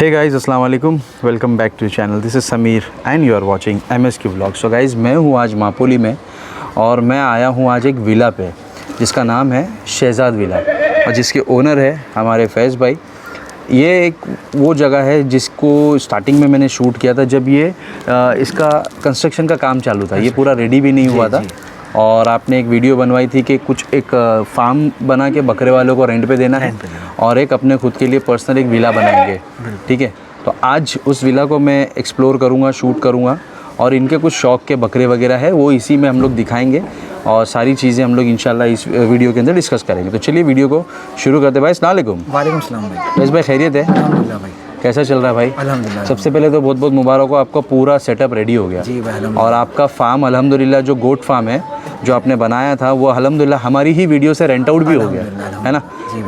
हे guys अस्सलाम वालेकुम, welcome back to channel. This is Sameer and you are watching MSK vlog. So guys, मैं हूँ आज मापोली में और मैं आया हूँ आज एक विला पे जिसका नाम है शहजाद विला और जिसके ओनर है हमारे फैज़ भाई। ये एक वो जगह है जिसको स्टार्टिंग में मैंने शूट किया था जब ये इसका कंस्ट्रक्शन का काम चालू था। ये पूरा रेडी भी नहीं हुआ था और आपने एक वीडियो बनवाई थी कि कुछ एक फार्म बना के बकरे वालों को रेंट पे देना है और एक अपने खुद के लिए पर्सनल एक विला बनाएंगे। ठीक है, तो आज उस विला को मैं एक्सप्लोर करूँगा, शूट करूँगा और इनके कुछ शौक़ के बकरे वगैरह है वो इसी में हम लोग दिखाएंगे और सारी चीज़ें हम लोग इंशाल्लाह इस वीडियो के अंदर डिस्कस करेंगे। तो चलिए वीडियो को शुरू करते भाई। अस्सलाम वालेकुम। वालेकुम सलाम भाई। बस भाई खैरियत है? अल्हम्दुलिल्लाह भाई। कैसा चल रहा है भाई? अल्हम्दुलिल्लाह। सबसे पहले तो बहुत बहुत मुबारक हो, आपका पूरा सेटअप रेडी हो गया जी भाई अल्हम्दुलिल्लाह। और आपका फार्म अल्हम्दुलिल्लाह जो गोट फार्म है जो आपने बनाया था वो अल्हम्दुलिल्लाह हमारी ही वीडियो से रेंट आउट भी हो गया है ना।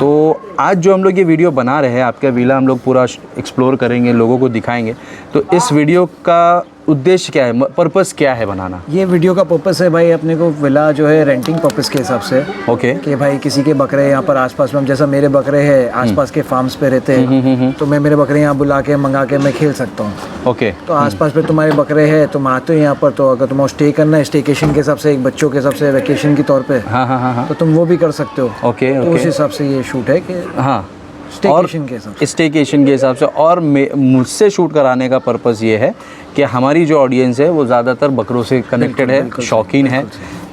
तो आज जो हम लोग ये वीडियो बना रहे हैं आपका विला हम लोग पूरा एक्सप्लोर करेंगे, लोगों को दिखाएंगे। तो इस वीडियो का उद्देश्य क्या है, पर्पस क्या है बनाना? ये वीडियो का पर्पस है भाई अपने को विला जो है रेंटिंग पर्पस के हिसाब से। ओके। कि भाई किसी के बकरे यहाँ पर आसपास में, जैसा मेरे बकरे हैं आसपास के फार्म्स पे रहते हैं तो मैं मेरे बकरे यहाँ बुला के मंगा के मैं खेल सकता हूँ। ओके। तो आसपास पे तुम्हारे बकरे हैं, तुम आते हो यहाँ पर, तो अगर तुम्हें स्टे करना है स्टेकेशन के हिसाब से, एक बच्चों के हिसाब से वेकेशन के तौर पे, हाँ, तो तुम वो भी कर सकते हो। ओके तो उस हिसाब से ये शूट है कि हाँ स्टेकेशन के हिसाब से। स्टेकेशन के हिसाब से। और मुझसे शूट कराने का पर्पस ये है कि हमारी जो ऑडियंस है वो ज़्यादातर बकरों से कनेक्टेड है, शौकीन है।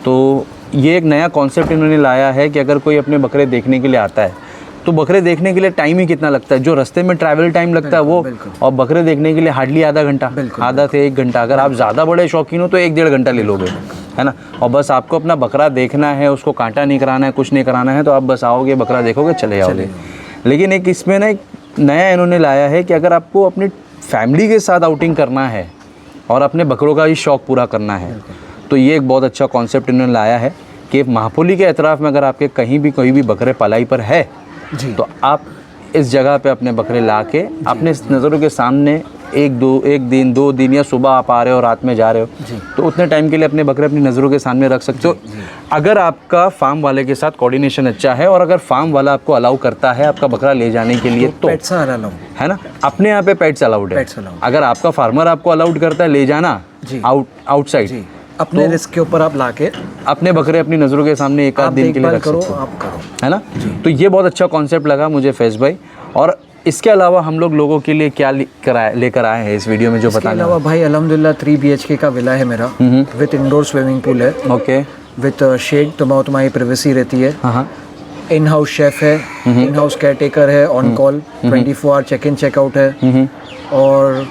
तो ये एक नया कॉन्सेप्ट इन्होंने लाया है कि अगर कोई अपने बकरे देखने के लिए आता है तो बकरे देखने के लिए टाइम ही कितना लगता है, जो रास्ते में ट्रैवल टाइम लगता है वो, और बकरे देखने के लिए हार्डली आधा घंटा, आधा से 1 घंटा। अगर आप ज़्यादा बड़े शौकीन हो तो 1-1.5 घंटा ले लोगे, है ना। और बस आपको अपना बकरा देखना है, उसको कांटा नहीं कराना है, कुछ नहीं कराना है, तो आप बस आओगे, बकरा देखोगे, चले जाओगे। लेकिन एक इसमें ना एक नया इन्होंने लाया है कि अगर आपको अपनी फैमिली के साथ आउटिंग करना है और अपने बकरों का ही शौक़ पूरा करना है तो ये एक बहुत अच्छा कॉन्सेप्ट इन्होंने लाया है कि मापोली के अतराफ़ में अगर आपके कहीं भी कोई भी बकरे पलाई पर है तो आप इस जगह पे अपने बकरे ला के अपने नज़रों के सामने एक दिन 2 दिन या सुबह आप आ रहे हो रात में जा रहे हो तो उतने टाइम के लिए अपने बकरे अपनी नज़रों के सामने रख सकते हो अगर आपका फार्म वाले के साथ कोऑर्डिनेशन अच्छा है और अगर फार्म वाला आपको अलाउ करता है आपका बकरा ले जाने के लिए तो पेट्स अलाउ है ना। अपने यहाँ पे पेट्स अलाउड है। अगर आपका फार्मर आपको अलाउड करता है ले जाना आउटसाइड, अपने रिस्क के ऊपर आप लाके अपने बकरे अपनी नज़रों के सामने एक आध दिन के लिए रख सकते हो, है ना। तो ये बहुत अच्छा कॉन्सेप्ट लगा मुझे फैज़ भाई। और इसके अलावा हम लोगों के लिए क्या लेकर आए हैं इस वीडियो में जो बताना है? इसके अलावा भाई अल्हम्दुलिल्लाह 3 BHK का विला है मेरा विद इंडोर स्विमिंग पूल है। ओके। विद शेड, तुम्हारी प्राइवेसी रहती है। हाँ। इन हाउस शेफ है, इन हाउस केयर टेकर है, on call 24 hour check in checkout है और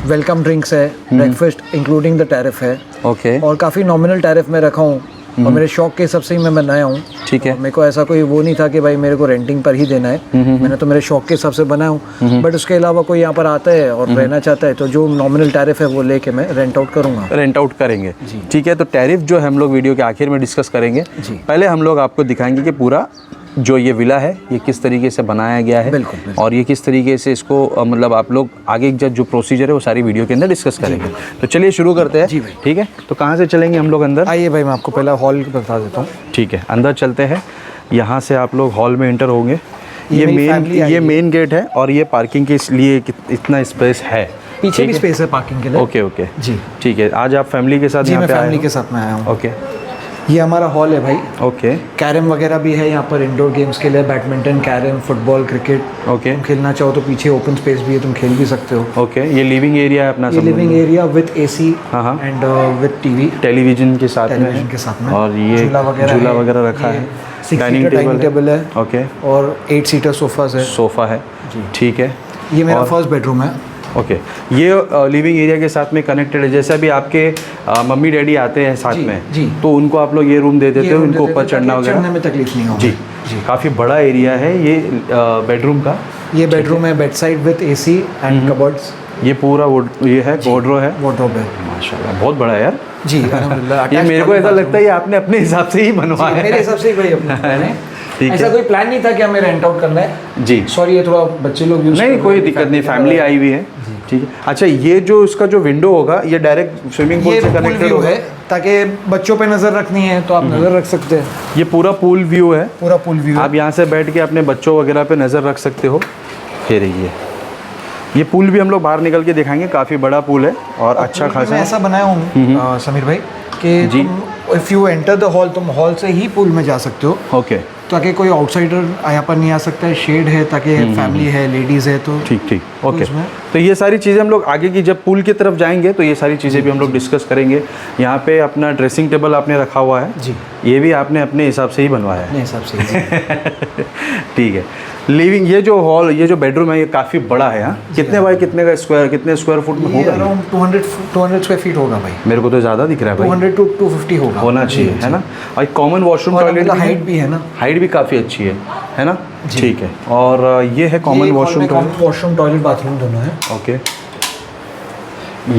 वेलकम ड्रिंक्स है, ब्रेकफास्ट इंक्लूडिंग द टैरिफ है। ओके। और काफ़ी नॉमिनल टैरिफ में रखा हूँ और मेरे शौक के हिसाब से ही मैं बनाया हूँ। ठीक है। मेरे को ऐसा कोई वो नहीं था कि भाई मेरे को रेंटिंग पर ही देना है, मैंने तो मेरे शौक के हिसाब से बनाया हूँ। बट उसके अलावा कोई यहाँ पर आता है और रहना चाहता है तो जो नॉमिनल टैरिफ है वो लेके मैं रेंट आउट करूँगा। रेंट आउट करेंगे, ठीक है। तो टैरिफ जो हम लोग वीडियो के आखिर में डिस्कस करेंगे। पहले हम लोग आपको दिखाएंगे कि पूरा जो ये विला है ये किस तरीके से बनाया गया है और ये किस तरीके से इसको मतलब आप लोग आगे जो प्रोसीजर है वो सारी वीडियो के अंदर डिस्कस करेंगे। तो चलिए शुरू करते हैं। ठीक है, तो कहाँ से चलेंगे हम लोग अंदर? आइए भाई, मैं आपको पहला हॉल बता देता हूँ। ठीक है, अंदर चलते हैं। यहाँ से आप लोग हॉल में एंटर होंगे। ये मेन गेट है और ये पार्किंग के लिए इतना स्पेस है, पीछे भी स्पेस है पार्किंग के लिए। ओके जी, ठीक है। आज आप फैमिली के साथ यहाँ पे आए? फैमिली के साथ में आया हूँ। ओके, ये हमारा हॉल है भाई। ओके। कैरम वगैरह भी है यहाँ पर इंडोर गेम्स के लिए, badminton, carrom, football, cricket. Okay. तुम खेलना चाहो तो पीछे ओपन स्पेस भी है, तुम खेल भी सकते हो। ओके। ये लिविंग एरिया है अपना? ये living area with AC and with television के साथ में और ये झूला वगैरह रखा है। डाइनिंग टेबल है। ओके। और 8 सीटर सोफा है। ठीक है। ये मेरा फर्स्ट बेडरूम है। ओके। ये लिविंग एरिया के साथ में कनेक्टेड है। जैसे अभी आपके मम्मी डैडी आते हैं साथ में तो उनको आप लोग ये रूम दे देते हो, उनको ऊपर चढ़ना वगैरह में तकलीफ नहीं होगी। जी, काफ़ी बड़ा एरिया है ये बेडरूम का। ये बेडरूम है, bed side with AC and cupboards. ये पूरा ये है वार्डरोब है। माशाल्लाह बहुत बड़ा है यार। जी अल्हम्दुलिल्लाह। ये मेरे को ऐसा लगता है ये आपने अपने हिसाब से ही बनवाया है। मेरे हिसाब से ही भाई अपने ऐसा कोई प्लान नहीं था कि हमें रेंट आउट करना है। जी सॉरी, ये थोड़ा बच्चे लोग यूज नहीं, कोई दिक्कत नहीं, फैमिली आई हुई है। ठीक है। अच्छा, ये जो इसका जो विंडो होगा ये डायरेक्ट स्विमिंग पूल से कनेक्टेड होगा ताकि बच्चों पे नज़र रखनी है तो आप नज़र रख सकते हैं। ये पूरा पूल व्यू है। पूरा पूल व्यू आप यहाँ से बैठ के अपने बच्चों वगैरह पे नज़र रख सकते हो। फिर ये ये पूल भी हम लोग बाहर निकल के दिखाएंगे, काफ़ी बड़ा पूल है और अच्छा खासा मैं है। ऐसा बनाया हूँ समीर भाई कि जी। If you enter the hall, तुम हॉल से ही पूल में जा सकते हो, ओके, ताकि कोई आउटसाइडर यहाँ पर नहीं आ सकता है। शेड है ताकि फैमिली है, लेडीज़ है तो ठीक ठीक, ओके। उसमें- तो ये सारी चीज़ें हम लोग आगे की जब पूल की तरफ जाएंगे तो ये सारी चीज़ें भी हम लोग डिस्कस करेंगे। यहाँ पे अपना ड्रेसिंग टेबल आपने रखा हुआ है जी, ये भी आपने अपने हिसाब से ही बनवाया है? अपने हिसाब से ही। ठीक है। लिविंग, ये जो हॉल, ये जो बेडरूम है ये काफ़ी बड़ा है। हाँ, कितने बाय कितने का स्क्वायर, कितने स्क्वायर फुट में ये होगा? अराउंड 200 स्क्वायर फीट होगा भाई। मेरे को तो ज़्यादा दिख रहा है भाई। 200 to 250 होगा, होना चाहिए, है ना। और कॉमन वॉशरूम और टॉयलेट हाइट भी है ना, हाइट भी काफ़ी अच्छी है ना। ठीक है। और ये है common washroom toilet. Common washroom toilet bathroom दोनों है। ओके,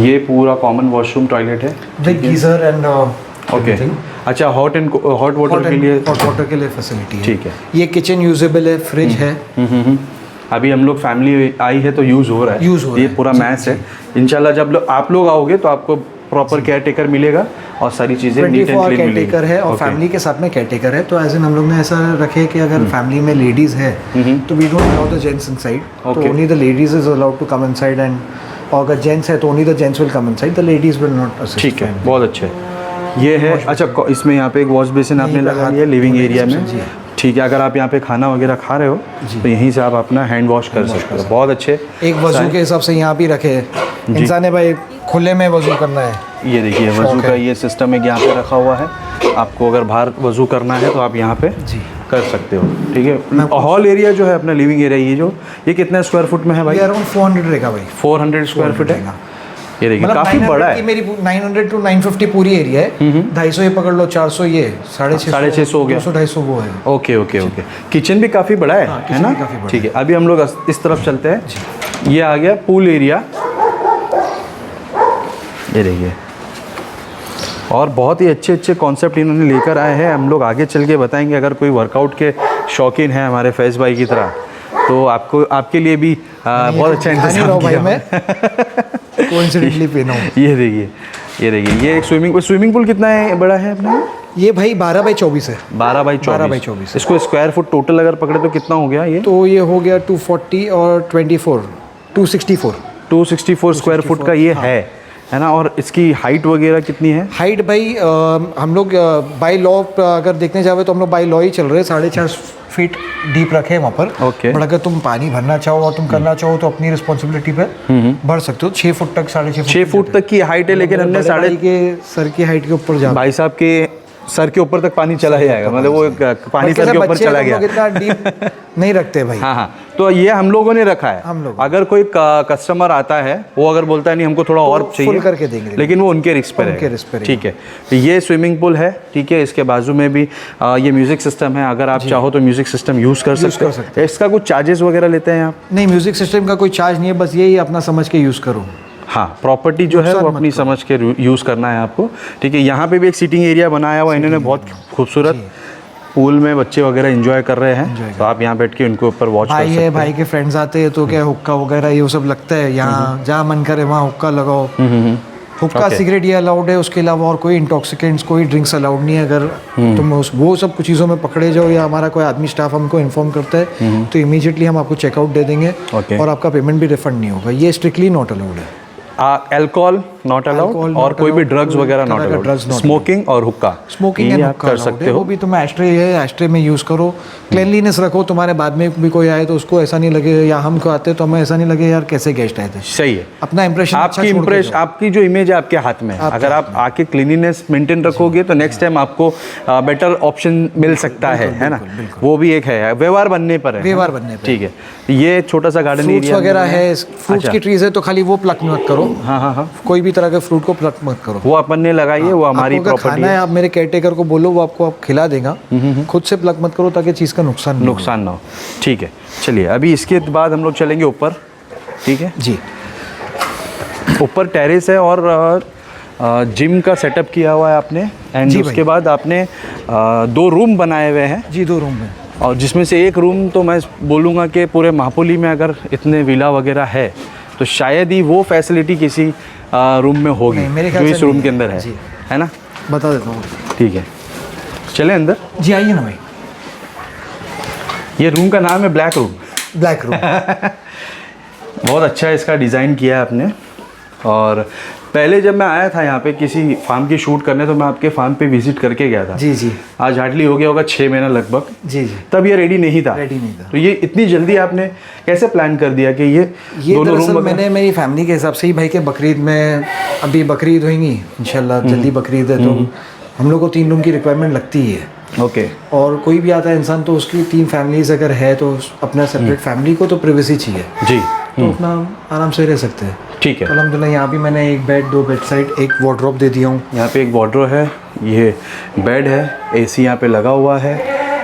ये पूरा कॉमन वॉशरूम टॉयलेट है विद गीजर एंड ओके। अच्छा, हॉट वाटर के लिए, हॉट वाटर के लिए फैसिलिटी है। ठीक है। ये किचन यूजेबल है, फ्रिज है। अभी हम लोग फैमिली आई है तो यूज़ हो रहा है, यूज़ हो रहा ये है, पूरा मैच है। इंशाल्लाह जब आप लोग आओगे तो आपको प्रॉपर केयर टेकर मिलेगा और सारी चीज़ें neat 24 and hour clean care मिलेगी। टेकर है और Okay. फैमिली के साथ में केयर टेकर है। तो एज इन हम लोग ने ऐसा रखे कि अगर फैमिली में लेडीज़ है तो we don't allow the gents inside, तो Okay. Only the ladies is allowed to come inside, and और अगर जेंट्स है तो only the gents will come inside, the ladies will not assist. ठीक है, बहुत अच्छे। ये है, अच्छा इसमें यहाँ पे एक वॉश बेसिन आपने यहीं पे लगा हाथ लिया लिविंग धोने एरिया की में। जी। ठीक है, अगर आप यहाँ पे खाना वगैरह खा रहे हो तो यहीं से आप अपना हैंड वॉश कर सकते हो। बहुत अच्छे। एक वजू के हिसाब से यहाँ भी रखे हैं। इंसान ने भाई खुले में वजू करना है। ये देखिए वज़ू का ये सिस्टम एक यहाँ पे रखा हुआ है। आपको अगर बाहर वज़ू करना है तो आप यहाँ पे जी कर सकते हो। ठीक है। हॉल एरिया जो है अपना लिविंग एरिया, ये कितना स्क्वायर फुट में है भाई? ये अराउंड 400 रहेगा भाई। 400 स्क्वायर फीट है। ये देखिए मतलब काफ़ी 900 बड़ा की है। मेरी 900 to 950 पूरी एरिया है। 250 ये पकड़ लो, 400 ये, 650 हो गया। 200-250 वो है। Okay okay okay. किचन भी काफ़ी बड़ा है, हाँ, है किचन ना? भी काफ़ी बड़ा ठीक है, अभी हम लोग इस तरफ चलते हैं। ये आ गया पूल एरिया, ये देखिए। और बहुत ही अच्छे अच्छे कॉन्सेप्ट इन्होंने लेकर आए हैं। हम लोग आगे चल के बताएंगे। अगर कोई वर्कआउट के शौकीन है हमारे फैज़ भाई की तरह तो आपके लिए भी बहुत अच्छा इंतजाम भाई किया मैं कोइंसिडेंटली पहना हूँ। ये देखिए ये एक स्विमिंग पूल कितना है, बड़ा है अपना? ये भाई 12x24 है। 12x24। इसको स्क्वायर फुट टोटल अगर पकड़े तो कितना हो गया ये? तो ये हो गया 240 और 24 264 स्क्वायर फुट का ये है ना। और इसकी हाइट वगैरह कितनी है? हाइट भाई हम लोग बाई लॉ अगर देखने जावे तो हम लोग बाई लॉ ही चल रहे हैं। 4.5 फीट डीप रखे हैं वहाँ पर। Okay. बट अगर तुम पानी भरना चाहो और तुम करना चाहो तो अपनी रिस्पॉन्सिबिलिटी पे भर सकते हो। 6 फुट तक, 6.5 6 फुट तक की हाइट है, लेकिन हमने साढ़े के सर की हाइट के ऊपर जा भाई साहब के सर के ऊपर तक पानी चला जाएगा, मतलब वो पानी सर के ऊपर चला गया। इतना डीप नहीं रखते भाई। हाँ, तो ये हम लोगों ने रखा है। हम लोग अगर कोई कस्टमर आता है वो अगर बोलता है नहीं हमको थोड़ा और चाहिए, फुल करके देंगे, लेकिन वो उनके रिस्क पर है। ठीक है, तो ये स्विमिंग पूल है। ठीक है, इसके बाजू में भी ये म्यूजिक सिस्टम है। अगर आप चाहो तो म्यूजिक सिस्टम यूज़ कर सकते हो। इसका कुछ चार्जेस वगैरह लेते हैं आप? नहीं, म्यूजिक सिस्टम का कोई चार्ज नहीं है, बस यही अपना समझ के यूज़ करो। हाँ, प्रॉपर्टी जो है वो अपनी समझ के यूज़ करना है आपको। ठीक है, यहाँ पे भी एक सीटिंग एरिया बनाया हुआ इन्होंने, बहुत खूबसूरत। पूल में बच्चे वगैरह एंजॉय कर रहे हैं, तो आप यहाँ बैठ के उनके ऊपर वॉच कर सकते हैं। भाई के फ्रेंड्स आते हैं तो क्या हुक्का वगैरह ये सब लगता है यहाँ, जहाँ मन करे वहाँ हुक्का लगाओ। हुक्का सिगरेट ये अलाउड है, उसके अलावा और कोई इंटॉक्सिकेंट्स, कोई ड्रिंक्स अलाउड नहीं है। अगर तुम वो सब कुछ चीज़ों में पकड़े जाओ या हमारा कोई आदमी स्टाफ हमको इन्फॉर्म करता है तो इमीडिएटली हम आपको चेकआउट दे देंगे और आपका पेमेंट भी रिफंड नहीं होगा। ये स्ट्रिक्टली नॉट अलाउड है। अल्कोहल नॉट अलाउड और कोई भी ड्रग्स वगैरह नॉट अलाउड। स्मोकिंग और हुक्का, स्मोकिंग ये आप कर सकते हो। वो भी तुम एस्ट्रे है, एस्ट्रे में यूज़ करो। क्लीनलीनेस रखो, तुम्हारे बाद में भी कोई आए तो उसको ऐसा नहीं लगे, या हम को आते तो हमें ऐसा नहीं लगे यार कैसे गेस्ट आए थे। सही है, अपना इंप्रेशन आपकी जो इमेज है आपके हाथ में। अगर आप आके क्लीनिनेस मेंटेन रखोगे तो नेक्स्ट टाइम आपको बेटर ऑप्शन मिल सकता है ना। वो भी एक है, व्यवहार बनने पर है। व्यवहार बनने पर। ठीक है, ये छोटा सा गार्डन एरिया वगैरह है, फ्रूट्स की ट्रीज है तो खाली वो प्लक मत करो। हाँ, कोई भी तरह के फ्रूट को प्लक मत करो। वो अपन ने लगाई है, वो हमारी प्रॉपर्टी है। आप मेरे केयरटेकर को बोलो, वो आपको खिला देगा। खुद से प्लक मत करो ताकि चीज़ का नुकसान ना हो। ठीक है, चलिए अभी इसके बाद हम लोग चलेंगे ऊपर। ठीक है जी, ऊपर टेरेस है और जिम का सेटअप किया हुआ है आपने। एंड उसके बाद आपने 2 रूम बनाए हुए हैं। जी, 2 रूम है। और जिसमें से एक रूम तो मैं बोलूँगा कि पूरे महापोली में अगर इतने विला वगैरह है तो शायद ही वो फैसिलिटी किसी रूम में होगी जो इस रूम के अंदर है ना। बता देता हूँ। ठीक है, चले अंदर। जी आइए ना भाई। ये रूम का नाम है ब्लैक रूम। Black room. बहुत अच्छा इसका डिज़ाइन किया है आपने। और पहले जब मैं आया था यहाँ पे किसी फार्म की शूट करने, तो मैं आपके फार्म पे विजिट करके गया था। जी जी। आज हार्डली हो गया होगा 6 महीना लगभग। जी जी। तब ये रेडी नहीं था। रेडी नहीं था। तो ये इतनी जल्दी आपने कैसे प्लान कर दिया कि ये दोनों दरअसल रूम? मैंने मेरी फैमिली के हिसाब से ही भाई के बकरीद में, अभी बकरीद होंगी इंशाल्लाह, जल्दी बकरीद है, तो हम लोग को 3 रूम की रिक्वायरमेंट लगती ही है। ओके। और कोई भी आता है इंसान तो उसकी 3 फैमिलीज अगर है तो अपना सेपरेट फैमिली को तो प्राइवेसी चाहिए, जी। तो अपना आराम से रह सकते हैं। ठीक है। अल्हम्दुलिल्लाह यहाँ भी मैंने 1 बेड 2 बेड साइड 1 वार्डरोब दे दिया हूँ। यहाँ पे एक वार्डरोब है, ये बेड है, एसी यहाँ पे लगा हुआ है,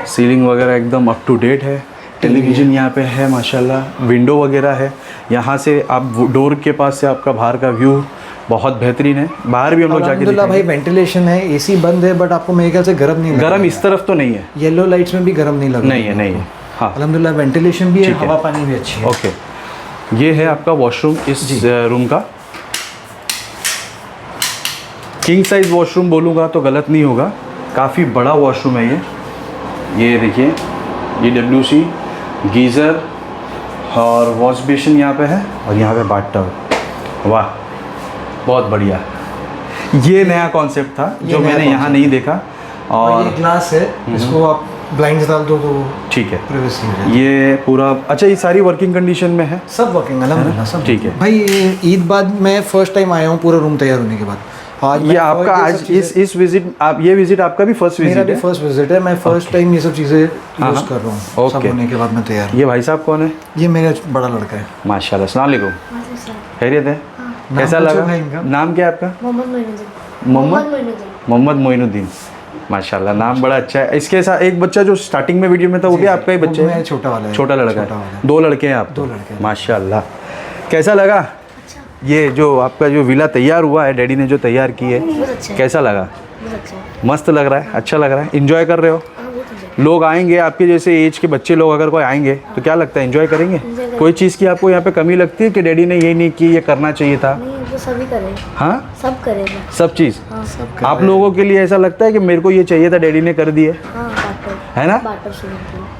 सीलिंग वगैरह एकदम अप टू डेट है, टेलीविज़न यहाँ पे है माशाल्लाह, विंडो वगैरह है। यहाँ से आप डोर के पास से आपका बाहर का व्यू बहुत बेहतरीन है। बाहर भी हम लोग जाके अल्हम्दुलिल्लाह भाई वेंटिलेशन है, एसी बंद है, बट आपको मेरे ख्याल से गर्म नहीं लग गर्म इस तरफ तो नहीं है, येलो लाइट्स में भी गर्म नहीं लग नहीं है, नहीं है। हाँ, अल्हम्दुलिल्लाह वेंटिलेशन भी है, हवा पानी भी अच्छी है। ओके। ये है आपका वॉशरूम इस रूम का। किंग साइज वॉशरूम बोलूँगा तो गलत नहीं होगा, काफ़ी बड़ा वॉशरूम है ये देखिए, ये WC गीज़र और वॉश बेसिन यहाँ पे है, और यहाँ पे बाथटब। वाह, बहुत बढ़िया। ये नया कॉन्सेप्ट था जो मैंने यहाँ नहीं देखा। और ये ग्लास है, इसको आप ब्लाइंड्स डाल दो तो ठीक है, प्राइवेसी हो जाएगी। ये पूरा अच्छा, ये सारी वर्किंग कंडीशन में है, सब वर्किंग अल्हम्दुलिल्लाह सब ठीक है। भाई ये ईद बाद मैं फर्स्ट टाइम आया हूँ पूरा रूम तैयार होने के बाद। आज ये आपका आज इस विजिट, आप ये विजिट आपका भी फर्स्ट मेरा विजिट भी है? फर्स्ट विजिट है, मैं फर्स्ट टाइम ये सब चीज़ें यूज़ कर रहा हूँ। सब होने के बाद मैं तैयार। ये भाई साहब कौन है? ये मेरा बड़ा लड़का है। माशाल्लाह, अस्सलाम वालेकुम, खैरियत है? कैसा लगा? नाम क्या है आपका? मोहम्मद मोइनुद्दीन। माशाल्लाह, नाम बड़ा अच्छा है। इसके साथ एक बच्चा जो स्टार्टिंग में वीडियो में था वो भी आपका ही बच्चा है? छोटा वाला है। छोटा लड़का है। 2 लड़के हैं आप? 2 लड़के। माशाल्लाह। कैसा लगा ये जो आपका जो विला तैयार हुआ है, डैडी ने जो तैयार की है, कैसा लगा? मस्त लग रहा है, अच्छा लग रहा है, इंजॉय कर रहे हो? लोग आएंगे आपके जैसे एज के बच्चे लोग अगर कोई आएंगे तो क्या लगता है, एंजॉय करेंगे? कोई चीज़ की आपको यहाँ पे कमी लगती है कि डैडी ने ये नहीं की, ये करना चाहिए था? नहीं, वो सभी करें। हाँ, सब करेगा, सब चीज़। हाँ, सब आप लोगों के लिए ऐसा लगता है कि मेरे को ये चाहिए था, डैडी ने कर दिए, हाँ, है ना?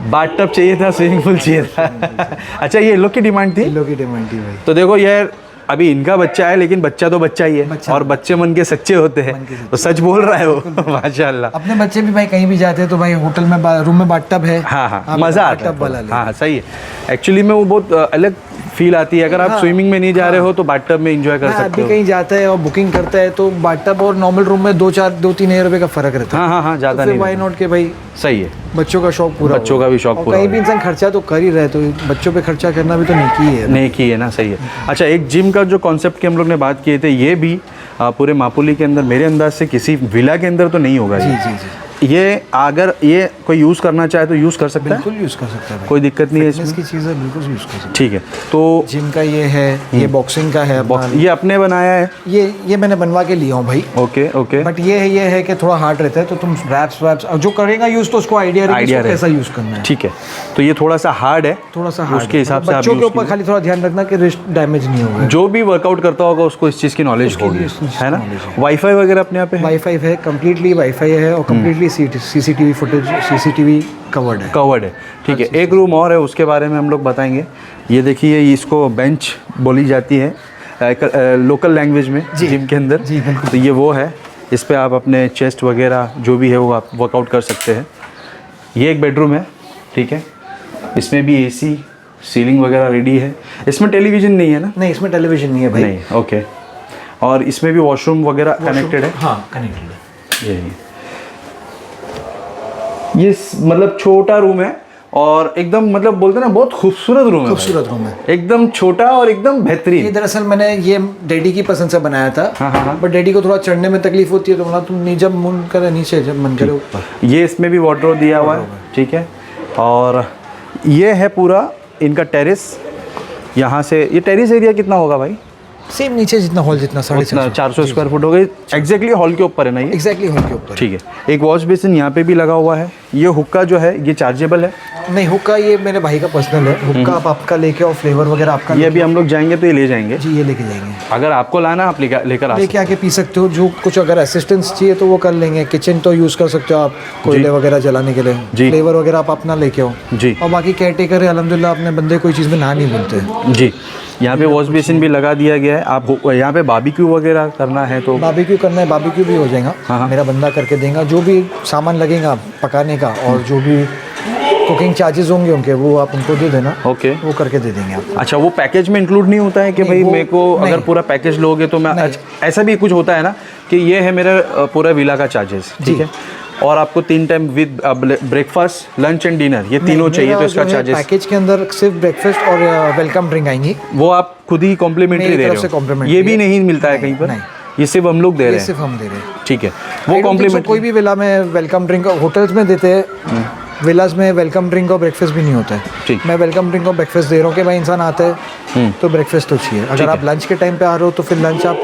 बाथ टब चाहिए था, स्विमिंग पूल चाहिए था। अच्छा, ये लोग की डिमांड थी? लोग की डिमांड थी भाई। तो देखो यार, अभी इनका बच्चा है लेकिन बच्चा तो बच्चा ही है, और बच्चे मन के सच्चे होते हैं, तो सच बोल रहा है वो। माशाल्लाह। अपने बच्चे भी भाई कहीं भी जाते हैं तो भाई होटल में रूम में बाथटब है। हाँ हाँ, मज़ा आता है। वाला हाँ सही है, एक्चुअली में वो बहुत अलग फील आती है। अगर आप स्विमिंग में नहीं जा रहे हो तो बाथटब में एंजॉय कर सकते अभी हो। कहीं जाता है और बुकिंग करता है तो बाथटब और नॉर्मल रूम में 2-3 हज़ार रुपये का फ़र्क रहता है। हाँ हाँ हाँ, ज़्यादा नहीं। वाई नॉट के भाई, सही है, बच्चों का शौक पूरा, बच्चों का भी शौक पूरा। कहीं भी इंसान खर्चा तो कर ही रहे, तो बच्चों पे खर्चा करना भी तो नेकी ही है। नेकी है ना, सही है। अच्छा, एक जिम का जो कॉन्सेप्ट की हम लोग ने बात किए थे, ये भी पूरे मापुली के अंदर मेरे अंदाज से किसी विला के अंदर तो नहीं होगा। जी जी जी। ये अगर ये कोई यूज़ करना चाहे तो यूज़ कर सकता है, बिल्कुल यूज़ कर सकता है भाई। कोई दिक्कत नहीं है इसमें। इसकी चीज़ है, बिल्कुल यूज़ कर सकते हैं। ठीक है, तो जिम का ये है, ये बॉक्सिंग का है, ये अपने बनाया है? ये मैंने बनवा के लिया हूँ भाई। Okay okay. बट ये है कि थोड़ा हार्ड रहता है, तो तुम रैप्स वैप्स जो करेगा यूज़ तो उसको आइडिया रहेगा कैसा यूज़ करना है। ठीक है, तो ये थोड़ा सा हार्ड है, थोड़ा सा हार्ड, उसके हिसाब से बच्चों के ऊपर खाली थोड़ा ध्यान रखना कि रिस्ट डैमेज नहीं होगा। जो भी वर्कआउट करता होगा उसको इस चीज़ की नॉलेज होगी, है ना? वाईफाई वगैरह अपने यहाँ पे है? वाईफाई है, कम्प्लीटली वाईफाई है, और completely CCTV footage, CCTV covered है। ठीक है। एक रूम और है, उसके बारे में हम लोग बताएंगे। ये देखिए, इसको बेंच बोली जाती है लोकल लैंग्वेज में जिम के अंदर। जी बिल्कुल। तो ये वो है, इस पे आप अपने चेस्ट वगैरह जो भी है वो आप वर्कआउट कर सकते हैं। ये एक बेडरूम है, ठीक है, इसमें भी AC सीलिंग वगैरह रेडी है। इसमें टेलीविज़न नहीं है ना? नहीं, इसमें टेलीविज़न नहीं है भाई। नहीं, ओके। और इसमें भी वॉशरूम वगैरह कनेक्टेड है? हाँ, कनेक्टेड है। ये मतलब छोटा रूम है और एकदम मतलब बोलते हैं ना, बहुत खूबसूरत रूम है। खूबसूरत रूम है, एकदम छोटा और एकदम बेहतरीन। ये दरअसल मैंने ये डैडी की पसंद से बनाया था। हाँ। बट डैडी को थोड़ा चढ़ने में तकलीफ होती है, तो बोला तुम जब मन करे नीचे, जब मन करे ऊपर। ये इसमें भी वार्डरोब दिया हुआ है, ठीक है। और ये है पूरा इनका टेरेस। यहाँ से ये टेरेस एरिया कितना होगा भाई? सेम नीचे जितना हॉल जितना 450 स्क्वायर फुट हो गई। एग्जैक्टली हॉल के ऊपर है ना ये? एग्जैक्टली हॉल के ऊपर। ठीक है। एक वॉश बेसिन यहाँ पे भी लगा हुआ है। ये हुक्का जो है ये चार्जेबल है? नहीं, हुक्का ये मेरे भाई का पर्सनल है। हुक्का आप आपका लेके और फ्लेवर वगैरह आपका ये अभी हम लोग जाएंगे तो ये ले जाएंगे जी, ये लेके जाएंगे। अगर आपको लाना आप लेकर आ लेके आके पी सकते हो। जो कुछ अगर असिस्टेंस चाहिए तो वो कर लेंगे। किचन तो यूज़ कर सकते हो आप कोयले वगैरह जलाने के लिए। जी। फ्लेवर वगैरह आप अपना लेके आओ जी। और बाकी केयर टेकर है, अल्हम्दुलिल्लाह अपने बंदे कोई चीज़ में ना नहीं बोलते। जी। यहाँ पे वॉश बेसिन भी लगा दिया गया है। आप यहाँ पे बारबेक्यू वगैरह करना है तो बारबेक्यू करना है, बारबेक्यू भी हो जाएगा। हाँ। मेरा बंदा करके देगा। जो भी सामान लगेगा पकाने का और जो भी कुकिंग चार्जेस होंगे उनके, वो आप उनको दे देना। ओके। वो करके दे देंगे आप। अच्छा, वो पैकेज में इंक्लूड नहीं होता है कि नहीं, भाई वो मेरे को अगर नहीं। पूरा पैकेज लोगे तो मैं ऐसा भी कुछ होता है ना कि ये है मेरा पूरा विला का चार्जेस, ठीक है, और आपको 3 time with breakfast, lunch and dinner ये तीनों चाहिए तो इसका चार्जेस। पैकेज के अंदर सिर्फ ब्रेकफास्ट और वेलकम ड्रिंक आएंगी, वो आप खुद ही कॉम्प्लीमेंट्री मेरी दे तरफ रहे से हो, complimentary ये भी है। नहीं मिलता है कहीं पर? नहीं। ये सिर्फ हम लोग दे रहे ये हैं, सिर्फ हम दे रहे हैं। ठीक है। I वो don't think so, कॉम्प्लीमेंट्री कोई भी विला में वेलकम ड्रिंक, होटल्स में देते हैं, विलास में वेलकम ड्रिंक और ब्रेकफास्ट भी नहीं होता है। ठीक। मैं वेलकम ड्रिंक और ब्रेकफास्ट दे रहा हूँ कि भाई इंसान आता है तो ब्रेकफास्ट तो चाहिए। अगर आप लंच के टाइम पे आ रहे हो तो फिर लंच आप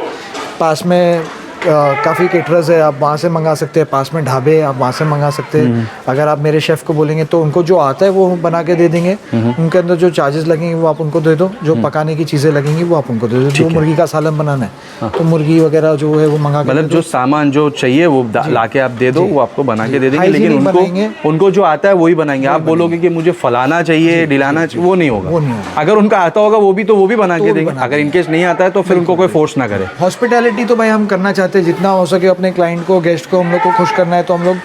पास में काफ़ी केटरर्स है, आप वहाँ से मंगा सकते हैं। पास में ढाबे आप वहाँ से मंगा सकते हैं। अगर आप मेरे शेफ़ को बोलेंगे तो उनको जो आता है वो बना के दे देंगे। उनके अंदर जो चार्जेस लगेंगे वो आप उनको दे दो। जो पकाने की चीज़ें लगेंगी वो आप उनको दे दो। जो मुर्गी का सालन बनाना है तो मुर्गी वगैरह जो है वो मंगा के मतलब जो सामान जो चाहिए वो लाके आप दे दो, वो आपको बना के दे देंगे, लेकिन उनको जो आता है वही बनाएंगे। आप बोलोगे कि मुझे फलाना चाहिए, डिलाना चाहिए, वो नहीं होगा। अगर उनका आता होगा वो भी बना के देंगे। अगर इनकेस नहीं आता है तो फिर उनको कोई फोर्स ना करे। हॉस्पिटैलिटी तो भाई हम करना चाहते हैं जितना हो सके अपने क्लाइंट को, गेस्ट को हम लोग को खुश करना है तो हम लोग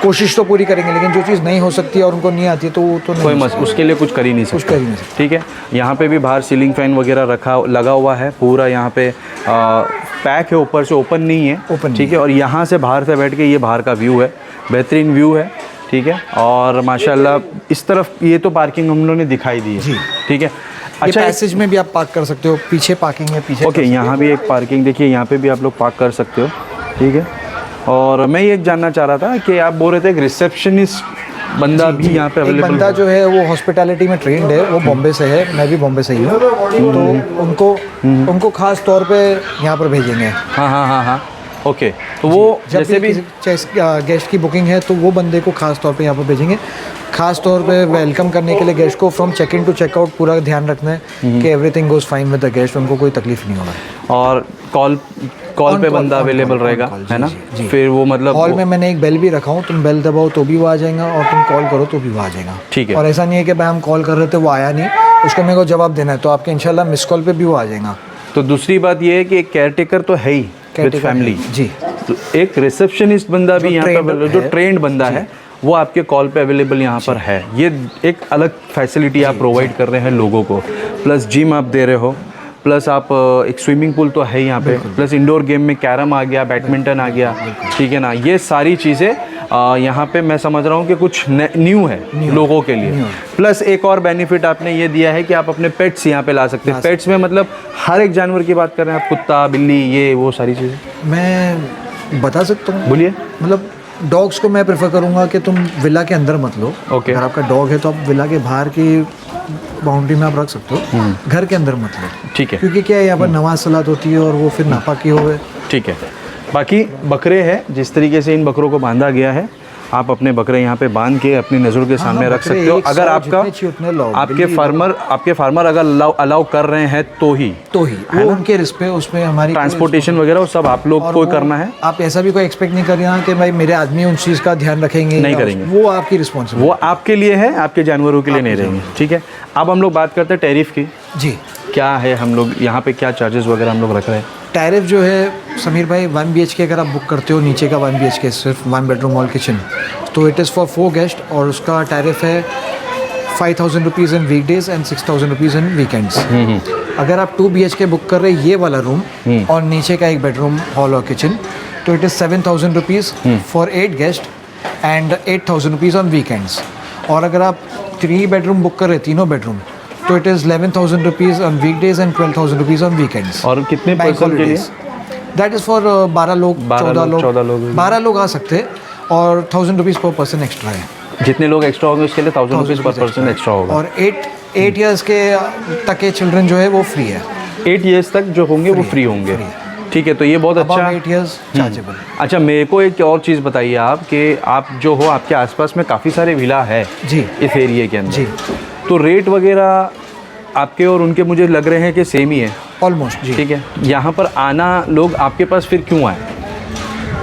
कोशिश तो पूरी करेंगे। लेकिन जो चीज़ नहीं हो सकती है और उनको नहीं आती है तो वो तो कोई मत, उसके लिए कुछ कर ही नहीं सकते। ठीक है। यहाँ पे भी बाहर सीलिंग फैन वगैरह लगा हुआ है पूरा। यहाँ पे पैक है, ऊपर से ओपन नहीं है, ठीक है। और यहाँ से बाहर से बैठ के ये बाहर का व्यू है, बेहतरीन व्यू है, ठीक है। और माशाल्लाह इस तरफ ये तो पार्किंग हम लोगों ने दिखाई दी है, ठीक है। अच्छा, पैसेज में भी आप पार्क कर सकते हो, पीछे पार्किंग है पीछे। ओके, यहाँ भी एक पार्किंग देखिए, यहाँ पे भी आप लोग पार्क कर सकते हो, ठीक है। और मैं ये जानना चाह रहा था कि आप बोल रहे थे एक रिसेप्शनिस्ट बंदा भी यहाँ पे अवेलेबल है। बंदा जो है वो हॉस्पिटैलिटी में ट्रेंड है, वो बॉम्बे से है, मैं भी बॉम्बे से ही हूँ, तो उनको खास तौर पे यहाँ पर भेजेंगे। हाँ, ओके। तो वो जैसे भी गेस्ट की बुकिंग है तो वो बंदे को खास तौर पे यहाँ पर भेजेंगे। खास तौर पे वेलकम करने के लिए गेस्ट को from check in to checkout पूरा ध्यान रखना है कि everything goes fine with the guest, उनको कोई तकलीफ नहीं होगा। और कॉल पे बंदा अवेलेबल रहेगा, है ना? फिर वो मतलब हॉल में मैंने एक बेल भी रखा हूँ, तुम बेल दबाओ तो भी वो आ जाएगा और तुम कॉल करो तो भी वो आ जाएगा, ठीक है। और ऐसा नहीं है कि भाई हम कॉल कर रहे थे वो आया नहीं, उसको मेरे को जवाब देना है तो आपके इंशाल्लाह मिस कॉल पे भी वो आ जाएगा। तो दूसरी बात ये है कि एक केयर टेकर तो है ही विद फैमिली जी, तो एक रिसेप्शनिस्ट बंदा भी यहाँ पे जो ट्रेंड बंदा है वो आपके कॉल पे अवेलेबल यहाँ पर है। ये एक अलग फैसिलिटी आप प्रोवाइड कर रहे हैं लोगों को। प्लस जिम आप दे रहे हो, प्लस आप एक स्विमिंग पूल तो है यहाँ पे, प्लस इंडोर गेम में कैरम आ गया, बैडमिंटन आ गया, ठीक है ना। ये सारी चीज़ें यहाँ पे मैं समझ रहा हूँ कि कुछ न्यू है लोगों के लिए। प्लस एक और बेनिफिट आपने ये दिया है कि आप अपने पेट्स यहाँ पे ला सकते हैं। पेट्स में मतलब हर एक जानवर की बात कर रहे हैं आप, कुत्ता, बिल्ली, ये वो सारी चीज़ें मैं बता सकता हूँ। बोलिए। मतलब डॉग्स को मैं प्रेफर करूँगा कि तुम विला के अंदर मत लो। ओके। अगर आपका डॉग है तो आप विला के बाहर की बाउंड्री में आप रख सकते हो, घर के अंदर मत लो, ठीक है। क्योंकि क्या है यहाँ पर नमाज सलात होती है और वो फिर नापाकी हो गए, ठीक है। बाकी बकरे हैं, जिस तरीके से इन बकरों को बांधा गया है आप अपने बकरे यहाँ पे बांध के अपनी नज़रों के सामने रख सकते हो। अगर आपके फार्मर अगर अलाउ कर रहे हैं तो ही वो उनके रिस्क पे, उसमें हमारी ट्रांसपोर्टेशन वगैरह सब आप लोग को करना है। आप ऐसा भी कोई एक्सपेक्ट नहीं कर रहे कि भाई मेरे आदमी उस चीज़ का ध्यान रखेंगे, नहीं करेंगे, वो आपकी रिस्पॉन्सिबिलिटी, वो आपके लिए है, आपके जानवरों के लिए नहीं रहेंगे, ठीक है। अब हम लोग बात करते हैं टैरिफ की। जी, क्या है, हम लोग यहाँ पे क्या चार्जेस वगैरह हम लोग रख रहे हैं? टैरिफ जो है समीर भाई 1 BHK अगर आप बुक करते हो, नीचे का 1 BHK सिर्फ 1 बेडरूम हॉल किचन, तो इट इज़ फॉर 4 गेस्ट और उसका टैरिफ है 5,000 rupees in weekdays and 6,000 rupees in weekends. अगर आप 2 BHK बुक कर रहे हैं ये वाला रूम और नीचे का 1 बेडरूम हॉल और किचन, तो it is 7,000 rupees for 8 guest and 8,000 rupees on weekends. और अगर आप 3 बेडरूम बुक कर रहे हैं, तीनों बेडरूम, तो it is 11,000 rupees on weekdays and 12,000 rupees on weekends. और कितने पर्सन के लिए? दैट इज़ फॉर 12 लोग, 14 लोग, 12 लोग आ सकते हैं और 1,000 रुपीज़ पर पर्सन एक्स्ट्रा है। जितने लोग एक्स्ट्रा होंगे उसके लिए 1,000 रुपीज़ पर पर्सन एक्स्ट्रा होगा। और 8 ईयर्स के तक के चिल्ड्रन जो है वो फ्री है। 8 ईयर्स तक जो होंगे वो फ्री होंगे। ठीक है, तो ये बहुत अच्छा। 8 years चार्जेबल। अच्छा, मेरे को एक और चीज़ बताइए आप कि आप जो हो, आपके आसपास में काफ़ी सारे विला है जी इस एरिया के अंदर जी, तो रेट वगैरह आपके और उनके मुझे लग रहे हैं कि सेम ही है। ऑलमोस्ट जी। ठीक है, यहाँ पर आना लोग आपके पास फिर क्यों आए?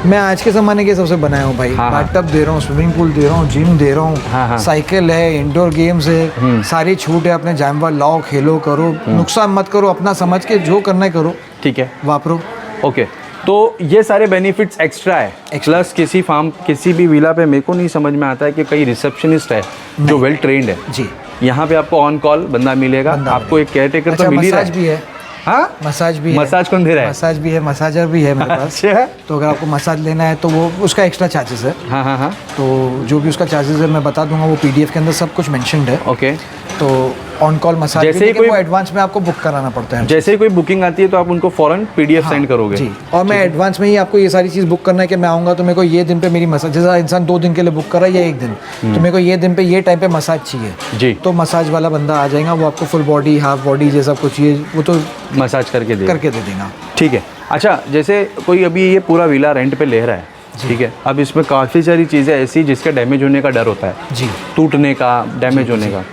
मैं आज के ज़माने के हिसाब से बनाया हूँ भाई। हाँ, हाँ। बाथटब दे रहा हूँ, स्विमिंग पूल दे रहा हूँ, जिम दे रहा हाँ, हाँ। हूँ, साइकिल है, इंडोर गेम्स है, सारी छूट है। अपने जानवर लाओ, खेलो, करो, नुकसान मत करो, अपना समझ के जो करना है करो, ठीक है, वापरो। ओके। तो ये सारे बेनिफिट्स एक्स्ट्रा है। प्लस किसी फार्म, किसी भी विला पे मेरे को नहीं समझ में आता है कि कई रिसेप्शनिस्ट है जो वेल ट्रेंड है। जी, यहाँ पे आपको ऑन कॉल बंदा मिलेगा, आपको एक केयर टेकर तो मिल ही रहा मसाज है। भी है। हाँ, मसाज भी है। मसाज कौन दे रहा है? मसाज भी है, मसाजर भी है मेरे पास। अच्छा, तो अगर आपको मसाज लेना है तो वो उसका एक्स्ट्रा चार्जेस है। हाँ हाँ हाँ, तो जो भी उसका चार्जेस है मैं बता दूंगा, वो पीडीएफ के अंदर सब कुछ मेंशन्ड है। ओके। तो ऑन कॉल मसाज जैसे भी, ही लेकिन कोई- वो एडवांस में आपको बुक कराना पड़ता है। जैसे ही कोई बुकिंग आती है तो आप उनको फौरन पीडीएफ सेंड करोगे? जी, और मैं एडवांस में ही आपको ये सारी चीज़ बुक करना है कि मैं आऊँगा तो मेरे को ये दिन पे मेरी मसाज, जैसा इंसान 2 दिन के लिए बुक कर रहा है या 1 दिन, तो मेरे को ये दिन पे ये टाइम पे मसाज चाहिए जी, तो मसाज वाला बंदा आ जाएगा, वो आपको फुल बॉडी, हाफ बॉडी जैसा कुछ ये वो तो मसाज करके दे करके दे देगा। ठीक है। अच्छा, जैसे कोई अभी ये पूरा विला रेंट पे ले रहा है, ठीक है, अब इसमें काफ़ी सारी चीज़ें ऐसी जिसका डैमेज होने का डर होता है, जी, टूटने का, डैमेज होने का।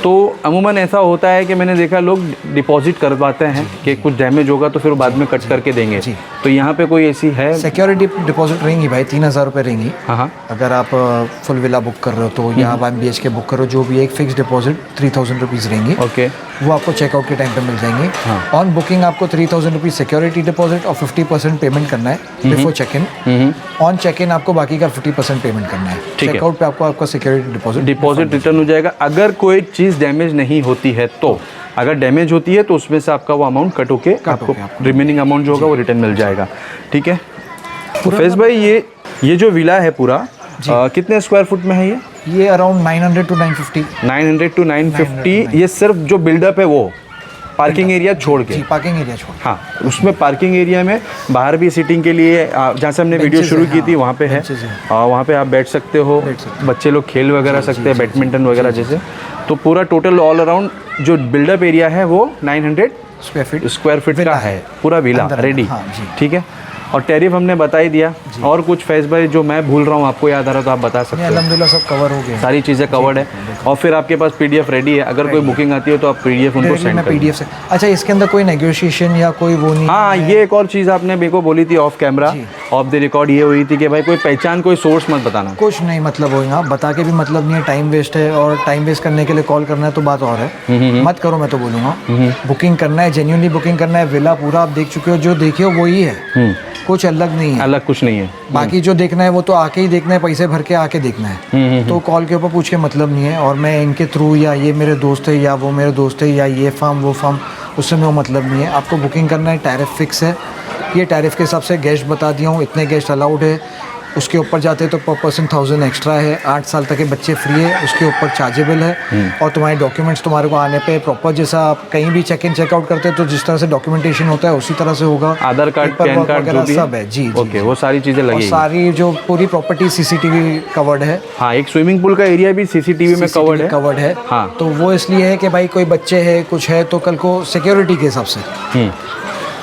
तो अमूमन ऐसा होता है कि मैंने देखा लोग डिपॉजिट करवाते हैं कि कुछ डैमेज होगा तो फिर बाद में कट करके देंगे। जी। तो यहाँ पे कोई ऐसी है? सिक्योरिटी डिपॉजिट रहेंगी भाई, 3000 रुपये रहेंगी। हाँ हाँ, अगर आप फुल विला बुक कर रहे हो तो, या 1 BHK बुक करो, जो भी एक फिक्स डिपॉजिट 3000 रुपीज़ रहेंगी। ओके। वो आपको चेकआउट के टाइम पे मिल जाएंगे। हाँ। ऑन बुकिंग आपको 3000 रुपीज़ सिक्योरिटी डिपॉजिट और 50% पेमेंट करना है before check in. On check in आपको बाकी का 50% पेमेंट करना है। ठीक है। चेकआउट पे आपको आपका सिक्योरिटी डिपॉजिट रिटर्न हो जाएगा। अगर कोई चीज़ डैमेज नहीं होती है तो, अगर डैमेज होती है तो उसमें से आपका वो अमाउंट कट होके आपको रिमेनिंग अमाउंट जो होगा वो रिटर्न मिल जाएगा। ठीक है। तो फैज़ भाई, ये जो विला है पूरा कितने स्क्वायर फुट में है ये? Around 900 to 950। 900 to 950। ये सिर्फ जो बिल्डअप है वो पार्किंग एरिया छोड़ के? जी, पार्किंग एरिया छोड़। हाँ, उसमें पार्किंग एरिया में बाहर भी सीटिंग के लिए, जहाँ से हमने वीडियो शुरू की थी वहाँ पे है, वहाँ पे आप बैठ सकते हो, बच्चे लोग खेल वगैरह सकते हैं, बैडमिंटन वगैरह जैसे। तो पूरा टोटल ऑल अराउंड जो बिल्डअप एरिया है वो 900 स्क्वायर फीट का है, पूरा विला रेडी। ठीक है। और टैरिफ हमने बता ही दिया। और कुछ फैज़ भाई जो मैं भूल रहा हूँ, आपको याद आ रहा तो आप बता सकते हो? अल्हम्दुलिल्लाह सब कवर हो गया, सारी चीज़ें कवर्ड है। और फिर आपके पास पीडीएफ रेडी है, अगर कोई बुकिंग आती है तो आप पीडीएफ उनको सेंड कर पीडीएफ से। अच्छा, इसके अंदर कोई नेगोशिएशन या कोई वो नहीं? हाँ, ये एक और चीज़ आपने मेरे को बोली थी of camera, of the record, ये हुई थी कि भाई कोई पहचान, कोई सोर्स मत बताना। कुछ नहीं मतलब होगा, बता के भी मतलब नहीं है, टाइम वेस्ट है। और टाइम वेस्ट करने के लिए कॉल करना है तो बात और है, मत करो, मैं तो बोलूँगा। बुकिंग करना है, जेन्युइनली बुकिंग करना है। विला पूरा आप देख चुके हो, जो देखे हो वही है, कुछ अलग नहीं है, अलग कुछ नहीं है। बाकी जो देखना है वो तो आके ही देखना है, पैसे भर के आके देखना है। तो कॉल के ऊपर पूछ के मतलब नहीं है। और मैं इनके थ्रू, या ये मेरे दोस्त है, या वो मेरे दोस्त है, या ये फार्म वो फार्म, उससे में वो मतलब नहीं है। आपको बुकिंग करना है, टैरिफ फिक्स है। ये टैरिफ के हिसाब से गेस्ट बता दिया हूँ, इतने गेस्ट अलाउड है। उसके ऊपर जाते तो पर पर्सन 1000 एक्स्ट्रा है। 8 साल तक के बच्चे फ्री है, उसके ऊपर चार्जेबल है। और तुम्हारे डॉक्यूमेंट्स तुम्हारे को आने पे प्रॉपर, जैसा आप कहीं भी चेक इन चेकआउट करते हो तो जिस तरह से डॉक्यूमेंटेशन होता है उसी तरह से होगा। आधार कार्ड, पैन कार्ड जो भी सब है। जी, ओके, वो सारी चीज़ें लगेगी। सारी जो पूरी प्रॉपर्टी सीसीटीवी कवर्ड है। हाँ, एक स्विमिंग पूल का एरिया भी सीसीटीवी में कवर्ड है। हाँ, तो वो इसलिए है कि भाई कोई बच्चे है, कुछ है, तो कल को सिक्योरिटी के हिसाब से,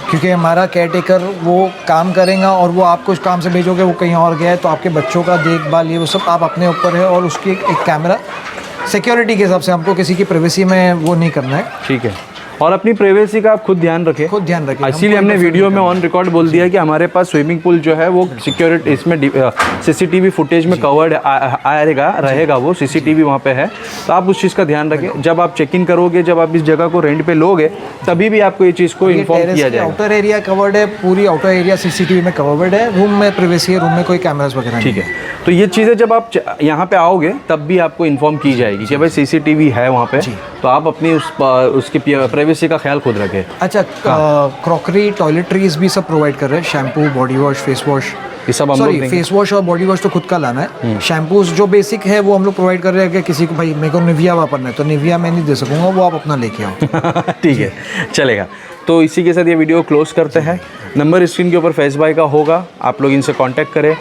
क्योंकि हमारा केयरटेकर वो काम करेगा और वो आप कुछ काम से भेजोगे, वो कहीं और गया है, तो आपके बच्चों का देखभाल ये वो सब आप अपने ऊपर है। और उसकी एक कैमरा सिक्योरिटी के हिसाब से, हमको किसी की प्राइवेसी में वो नहीं करना है। ठीक है। और अपनी प्राइवेसी का आप खुद ध्यान रखें, खुद ध्यान रखें। इसीलिए हमने वीडियो में ऑन रिकॉर्ड बोल दिया कि हमारे पास स्विमिंग पूल जो है वो सिक्योरिटी, इसमें सीसीटीवी फुटेज में कवर्ड रहेगा वो सीसीटीवी वहाँ पे है। तो आप उस चीज़ का ध्यान रखें। जब आप चेक इन करोगे, जब आप इस जगह को रेंट पे लोगे, तभी भी आपको ये चीज़ को इन्फॉर्म किया जाएगा। आउटर एरिया कवर्ड है, पूरी आउटर एरिया सीसीटीवी में कवर्ड है। रूम में प्राइवेसी है, रूम में कोई कैमरास वगैरह। ठीक है। तो ये चीज़ें जब आप यहाँ पे आओगे तब भी आपको इन्फॉर्म की जाएगी कि भाई सीसीटीवी है वहाँ पे, तो आप अपनी उसकी प्राइवेसी का ख्याल खुद रखें। अच्छा, क्रॉकरी, टॉयलेटरीज भी सब प्रोवाइड कर रहे हैं, shampoo, body wash, face wash, ये सब हम लोग देंगे। फेस वॉश और बॉडी वॉश तो खुद का लाना है। शैम्पूज जो बेसिक है वो हम लोग प्रोवाइड कर रहे हैं कि किसी को भाई मेरे को निविया वापरना है तो निविया मैं नहीं दे सकूंगा, वो आप अपना लेके आओ। ठीक है, चलेगा। तो इसी के साथ ये वीडियो क्लोज करते हैं। नंबर स्क्रीन के ऊपर फैज़ भाई का होगा, आप लोग इनसे कांटेक्ट करें।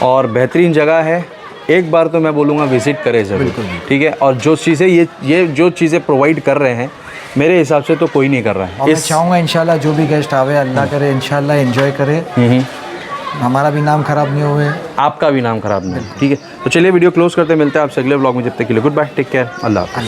और बेहतरीन जगह है, एक बार तो मैं बोलूँगा विज़िट करें ज़रूर। ठीक है। और जो चीज़ें ये जो चीज़ें प्रोवाइड कर रहे हैं, मेरे हिसाब से तो कोई नहीं कर रहा है और मैं चाहूँगा इंशाल्लाह जो भी गेस्ट आवे अल्लाह करे इंशाल्लाह एंजॉय करे, हमारा भी नाम खराब नहीं हुए, आपका भी नाम खराब नहीं, ठीक है। तो चलिए वीडियो क्लोज करते हैं, मिलते हैं आपसे अगले व्लॉग में, जब तक के लिए गुड बाय, टेक केयर, अल्लाह हाफ़िज़।